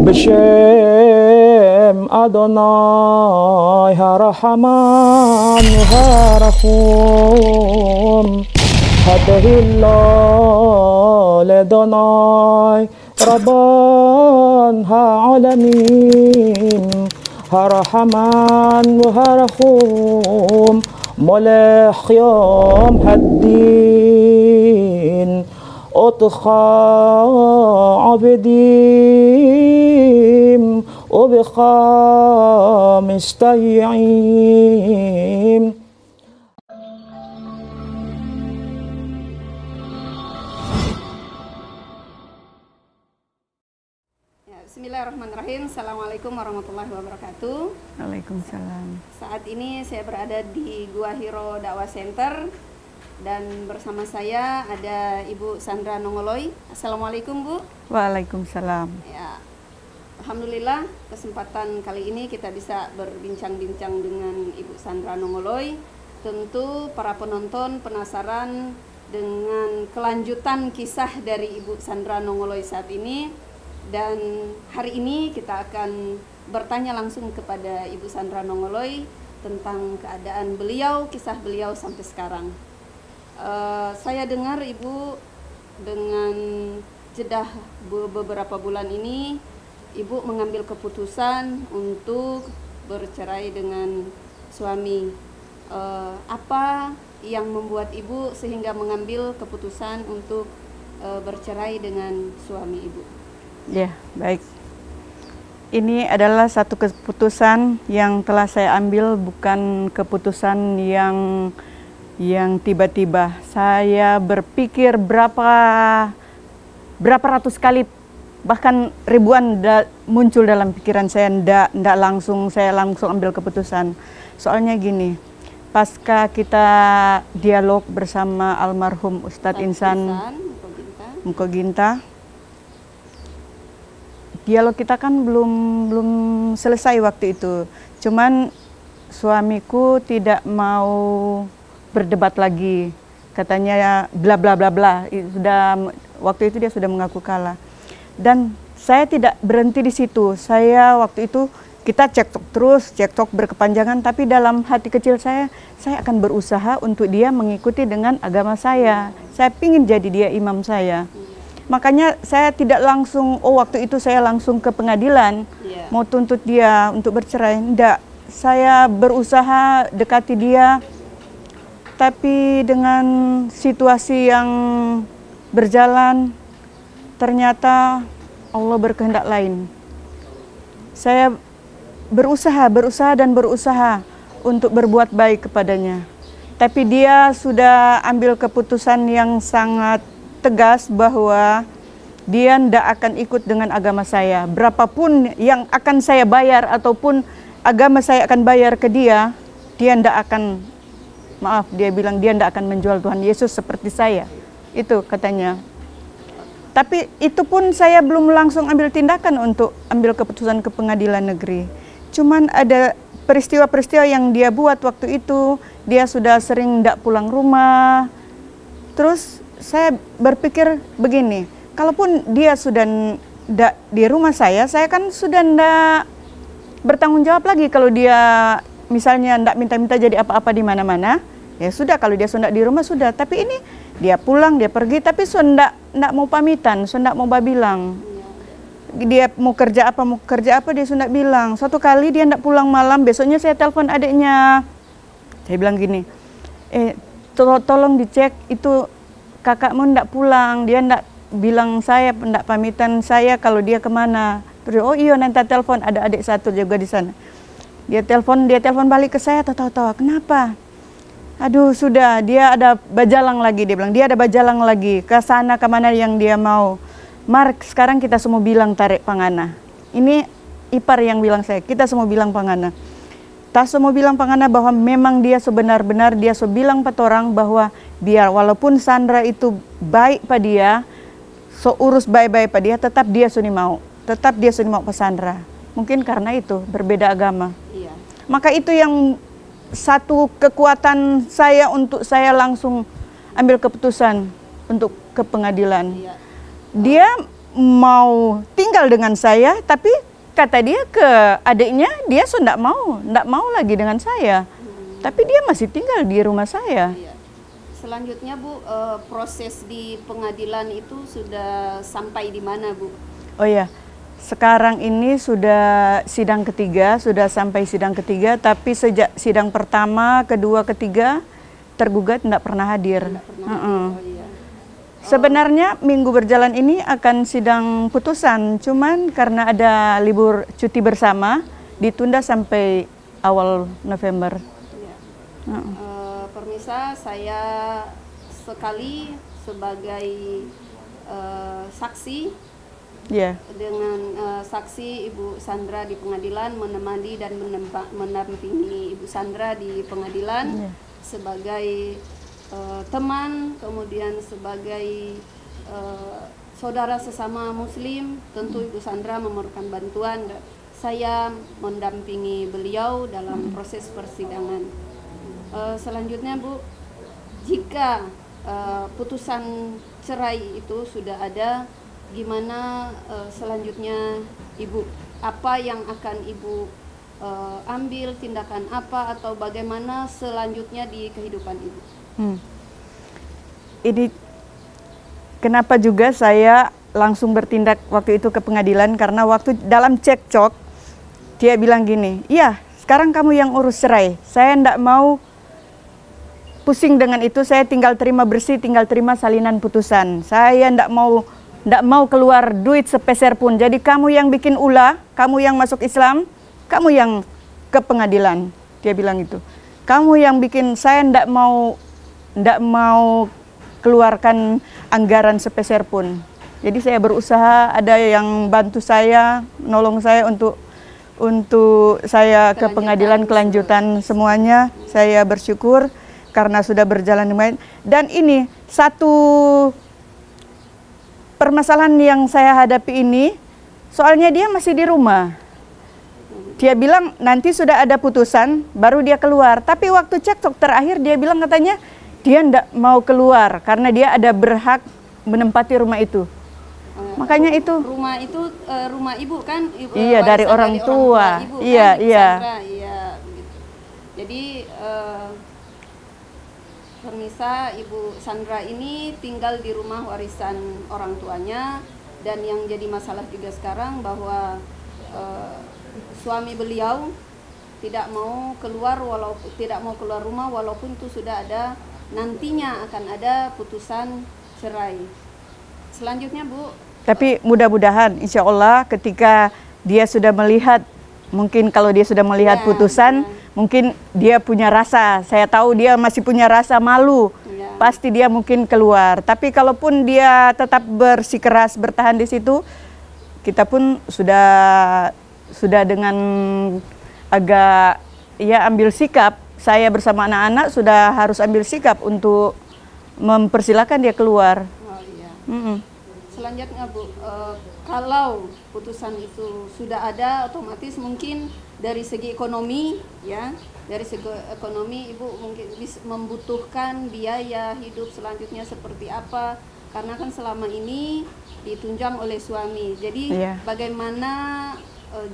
B'Shem Adonai HaRahaman HaRahum Hadahillah Ledonai Rabban Ha'alamin HaRahaman HaRahum Molech Yom Haddin Otcha Abedim Obecha Mistayim. Bismillahirrahmanirrahim. Assalamualaikum warahmatullahi wabarakatuh. Waalaikumsalam. Saat ini saya berada di Gua Hiro Dakwah Center dan bersama saya ada Ibu Sandra Nongoloy. Assalamualaikum Bu. Waalaikumsalam. Ya, alhamdulillah kesempatan kali ini kita bisa berbincang-bincang dengan Ibu Sandra Nongoloy. Tentu para penonton penasaran dengan kelanjutan kisah dari Ibu Sandra Nongoloy saat ini. Dan hari ini kita akan bertanya langsung kepada Ibu Sandra Nongoloy tentang keadaan beliau, kisah beliau sampai sekarang. Saya dengar Ibu dengan jeda beberapa bulan ini, Ibu mengambil keputusan untuk bercerai dengan suami. Apa yang membuat Ibu sehingga mengambil keputusan untuk bercerai dengan suami Ibu? Ya, baik. Ini adalah satu keputusan yang telah saya ambil, bukan keputusan yang tiba-tiba. Saya berpikir berapa ratus kali, bahkan ribuan muncul dalam pikiran saya. Ndak langsung saya ambil keputusan. Soalnya gini, pasca kita dialog bersama almarhum Ustadz Insan Mukoginta, dialog kita kan belum selesai waktu itu. Cuman suamiku tidak mau berdebat lagi, katanya bla bla bla bla. Waktu itu dia sudah mengaku kalah, dan saya tidak berhenti di situ. Saya waktu itu kita cekcok berkepanjangan, tapi dalam hati kecil saya akan berusaha untuk dia mengikuti dengan agama saya. Saya ingin jadi dia imam saya. Makanya saya tidak langsung, waktu itu saya langsung ke pengadilan mau tuntut dia untuk bercerai. Enggak, saya berusaha dekati dia. Tapi dengan situasi yang berjalan, ternyata Allah berkehendak lain. Saya berusaha untuk berbuat baik kepadanya. Tapi dia sudah ambil keputusan yang sangat tegas bahwa dia tidak akan ikut dengan agama saya. Berapapun yang akan saya bayar ataupun agama saya akan bayar ke dia tidak akan, dia bilang dia tidak akan menjual Tuhan Yesus seperti saya. Itu katanya. Tapi itu pun saya belum langsung ambil tindakan untuk ambil keputusan ke pengadilan negeri. Cuman ada peristiwa-peristiwa yang dia buat waktu itu. Dia sudah sering tidak pulang rumah. Terus saya berpikir begini, kalaupun dia sudah tidak di rumah saya kan sudah tidak bertanggung jawab lagi. Kalau dia misalnya tidak minta-minta jadi apa-apa di mana-mana, ya sudah, kalau dia sudah di rumah sudah. Tapi ini dia pulang, dia pergi, tapi sudah tidak mau pamitan, sudah mau bilang. Dia mau kerja apa dia sudah bilang. Suatu kali dia tidak pulang malam, besoknya saya telepon adiknya. Saya bilang gini, tolong dicek itu kakakmu tidak pulang. Dia tidak bilang saya, tidak pamitan saya kalau dia kemana. Terus, oh iya nanti telepon, ada adik satu juga di sana. Dia telepon balik ke saya, tahu-tahu kenapa? Aduh sudah, dia ada bajalang lagi, dia bilang dia ada bajalang lagi ke sana kemana yang dia mau. Mark, sekarang kita semua bilang tarik pangana. Ini ipar yang bilang saya, kita semua bilang pangana. Tak semua bilang pangana bahwa memang dia sebenar-benar dia bilang patorang bahwa biar walaupun Sandra itu baik pada dia, urus baik-baik pada dia, tetap dia suni mau ke Sandra. Mungkin karena itu berbeda agama. Iya. Maka itu yang satu kekuatan saya untuk saya langsung ambil keputusan untuk ke pengadilan. Iya. Dia mau tinggal dengan saya, tapi kata dia ke adiknya, dia sudah tidak mau lagi dengan saya. Tapi dia masih tinggal di rumah saya. Iya. Selanjutnya Bu, proses di pengadilan itu sudah sampai di mana Bu? Oh ya, sekarang ini sudah sidang ketiga, sudah sampai sidang ketiga, tapi sejak sidang pertama, kedua, ketiga, tergugat tidak pernah hadir. Tidak pernah hadir. Oh, iya. Sebenarnya minggu berjalan ini akan sidang putusan, cuman karena ada libur cuti bersama, ditunda sampai awal November. Iya. Permisa, saya sekali sebagai saksi dengan saksi Ibu Sandra di pengadilan, menemani dan menampingi Ibu Sandra di pengadilan sebagai teman, kemudian sebagai saudara sesama Muslim. Tentu Ibu Sandra memerlukan bantuan. Saya mendampingi beliau dalam proses persidangan. Selanjutnya Bu, jika putusan cerai itu sudah ada, gimana selanjutnya Ibu? Apa yang akan Ibu ambil, tindakan apa atau bagaimana selanjutnya di kehidupan Ibu? Ini kenapa juga saya langsung bertindak waktu itu ke pengadilan, karena waktu dalam cekcok dia bilang gini, iya sekarang kamu yang urus cerai, saya tidak mau pusing dengan itu, saya tinggal terima bersih, tinggal terima salinan putusan, saya tidak mau keluar duit sepeser pun, jadi kamu yang bikin ulah, kamu yang masuk Islam, kamu yang ke pengadilan, dia bilang itu, kamu yang bikin, saya tidak mau keluarkan anggaran sepeser pun. Jadi saya berusaha, ada yang bantu saya, nolong saya untuk saya ke pengadilan kelanjutan semuanya. Saya bersyukur karena sudah berjalan lumayan. Dan ini satu permasalahan yang saya hadapi ini, soalnya dia masih di rumah. Dia bilang nanti sudah ada putusan, baru dia keluar. Tapi waktu cekcok terakhir dia bilang katanya, dia tidak mau keluar karena dia ada berhak menempati rumah itu. Makanya itu rumah itu rumah Ibu kan? Iya, dari orang tua. Ibu, iya, kan? iya. Sandra, iya. Gitu. Jadi permisa, Ibu Sandra ini tinggal di rumah warisan orang tuanya, dan yang jadi masalah juga sekarang bahwa suami beliau tidak mau keluar rumah walaupun itu sudah ada, nantinya akan ada putusan cerai. Selanjutnya Bu, tapi mudah-mudahan insya Allah ketika dia sudah melihat, mungkin kalau dia sudah melihat putusan, mungkin dia punya rasa, saya tahu dia masih punya rasa malu, pasti dia mungkin keluar. Tapi kalaupun dia tetap bersikeras bertahan di situ, kita pun sudah dengan agak ya ambil sikap. Saya bersama anak-anak sudah harus ambil sikap untuk mempersilahkan dia keluar. Oh, iya. Selanjutnya Bu, kalau putusan itu sudah ada, otomatis mungkin dari segi ekonomi, ya, dari segi ekonomi Ibu mungkin bisa membutuhkan biaya hidup selanjutnya seperti apa, karena kan selama ini ditunjang oleh suami. Jadi bagaimana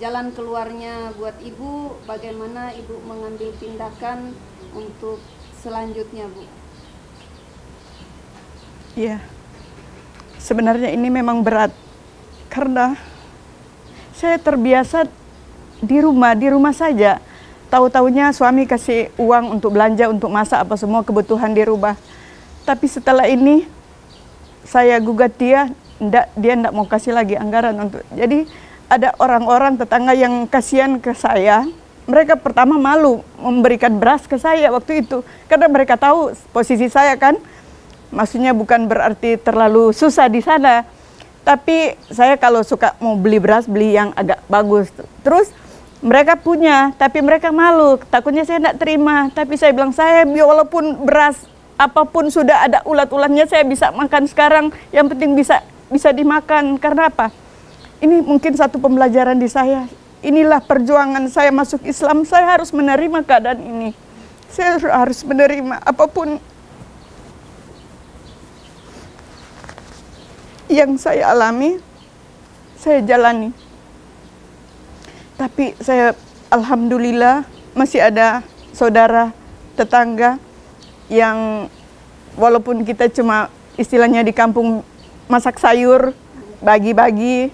jalan keluarnya buat Ibu, bagaimana Ibu mengambil tindakan untuk selanjutnya Bu? Iya, sebenarnya ini memang berat karena saya terbiasa di rumah saja. Tahu-taunya suami kasih uang untuk belanja, untuk masak apa semua kebutuhan di rumah. Tapi setelah ini saya gugat dia enggak mau kasih lagi anggaran untuk. Jadi ada orang-orang tetangga yang kasihan ke saya. Mereka pertama malu memberikan beras ke saya waktu itu karena mereka tahu posisi saya kan. Maksudnya bukan berarti terlalu susah di sana. Tapi saya kalau suka mau beli beras, beli yang agak bagus. Terus mereka punya, tapi mereka malu. Takutnya saya tidak terima. Tapi saya bilang, saya walaupun beras, apapun sudah ada ulat-ulatnya, saya bisa makan sekarang. Yang penting bisa dimakan. Karena apa? Ini mungkin satu pembelajaran di saya. Inilah perjuangan saya masuk Islam. Saya harus menerima keadaan ini. Saya harus menerima apapun yang saya alami, saya jalani. Tapi saya alhamdulillah masih ada saudara, tetangga yang walaupun kita cuma istilahnya di kampung masak sayur, bagi-bagi,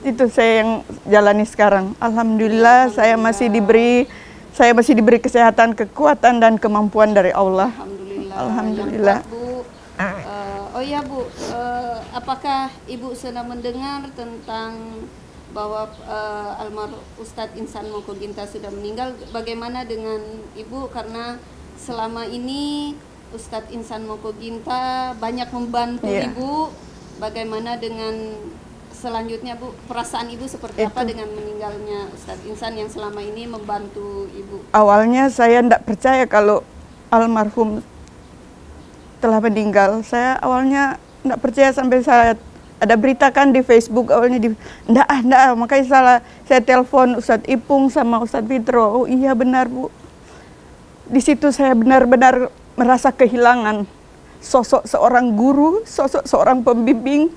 itu saya yang jalani sekarang. Alhamdulillah saya masih diberi kesehatan, kekuatan dan kemampuan dari Allah. Alhamdulillah. Bu, oh ya Bu, apakah Ibu sudah mendengar tentang bahwa almarhum Ustadz Insan Mokoginta sudah meninggal? Bagaimana dengan Ibu, karena selama ini Ustadz Insan Mokoginta banyak membantu Ibu. Bagaimana dengan selanjutnya Bu, perasaan Ibu seperti apa dengan meninggalnya Ustadz Insan yang selama ini membantu Ibu? Awalnya saya tidak percaya kalau almarhum telah meninggal. Saya awalnya tidak percaya sampai saya ada berita kan di Facebook, awalnya enggak, makanya saya telepon Ustadz Ipung sama Ustadz Fitro. Oh iya benar Bu. Di situ saya benar-benar merasa kehilangan sosok seorang guru, sosok seorang pembimbing,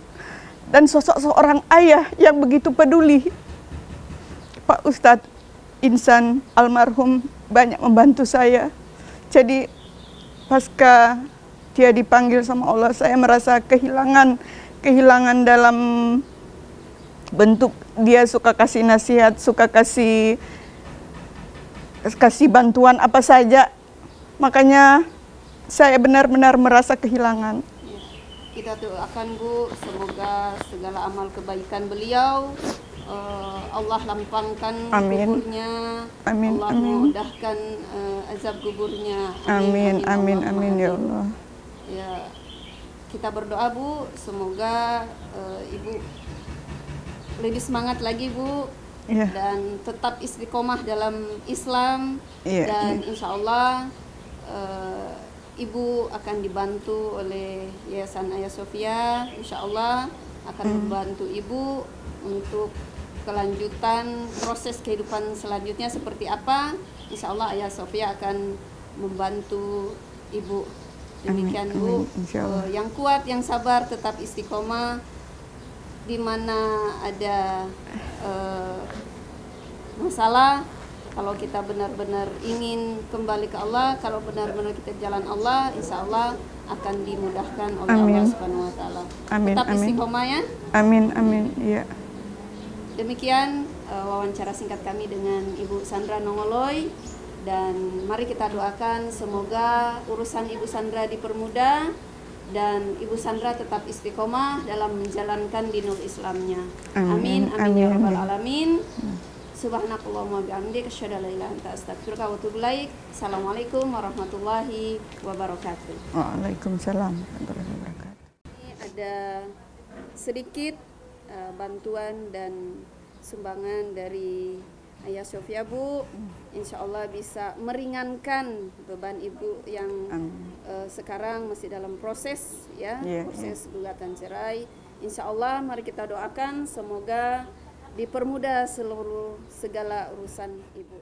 dan sosok seorang ayah yang begitu peduli. Pak Ustadz Insan almarhum banyak membantu saya. Jadi pasca dia dipanggil sama Allah, saya merasa kehilangan dalam bentuk dia suka kasih nasihat, suka kasih bantuan apa saja. Makanya saya benar-benar merasa kehilangan. Kita doakan Bu, semoga segala amal kebaikan beliau Allah lampangkan kuburnya, Allah memudahkan azab kuburnya. Amin ya Allah. Ya, kita berdoa Bu, semoga Ibu lebih semangat lagi Bu, dan tetap istiqomah dalam Islam, dan insya Allah Ibu akan dibantu oleh Yayasan Ayah Sofia. Insya Allah akan membantu Ibu untuk kelanjutan proses kehidupan selanjutnya seperti apa. Insya Allah Ayah Sofia akan membantu Ibu. Demikian Bu, yang kuat, yang sabar, tetap istiqomah. Di mana ada masalah, kalau kita benar-benar ingin kembali ke Allah, kalau benar-benar kita jalan Allah, insya Allah akan dimudahkan oleh Allah Subhanahu Wa Taala. Tetap istiqomah ya. Amin. Iya. Demikian wawancara singkat kami dengan Ibu Sandra Nongoloy. Dan mari kita doakan semoga urusan Ibu Sandra dipermudah dan Ibu Sandra tetap istiqomah dalam menjalankan dinul Islamnya. Amin ya rabbal alamin. Subhanakallahumma bihamdika asyhadu an la ilaha illa anta astaghfiruka wa atubu ilaik. Assalamualaikum warahmatullahi wabarakatuh. Waalaikumsalam warahmatullahi wabarakatuh. Ini ada sedikit bantuan dan sumbangan dari Ayah Sofia Bu, insya Allah bisa meringankan beban Ibu yang sekarang masih dalam proses proses gugatan cerai. Insya Allah mari kita doakan semoga dipermudah seluruh segala urusan Ibu.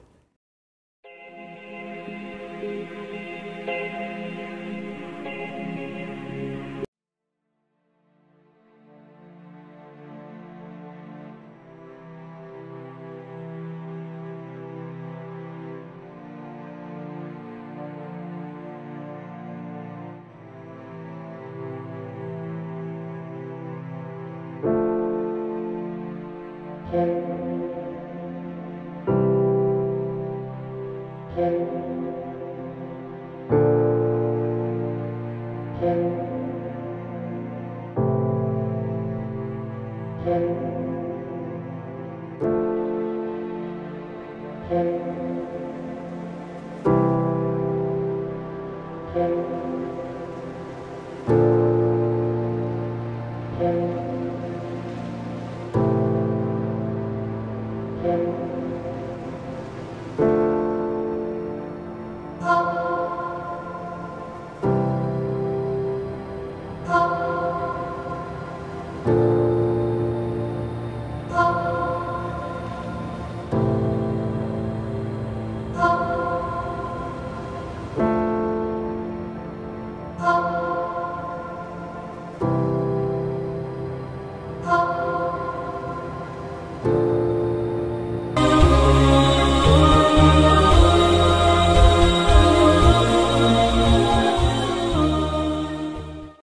Thank you.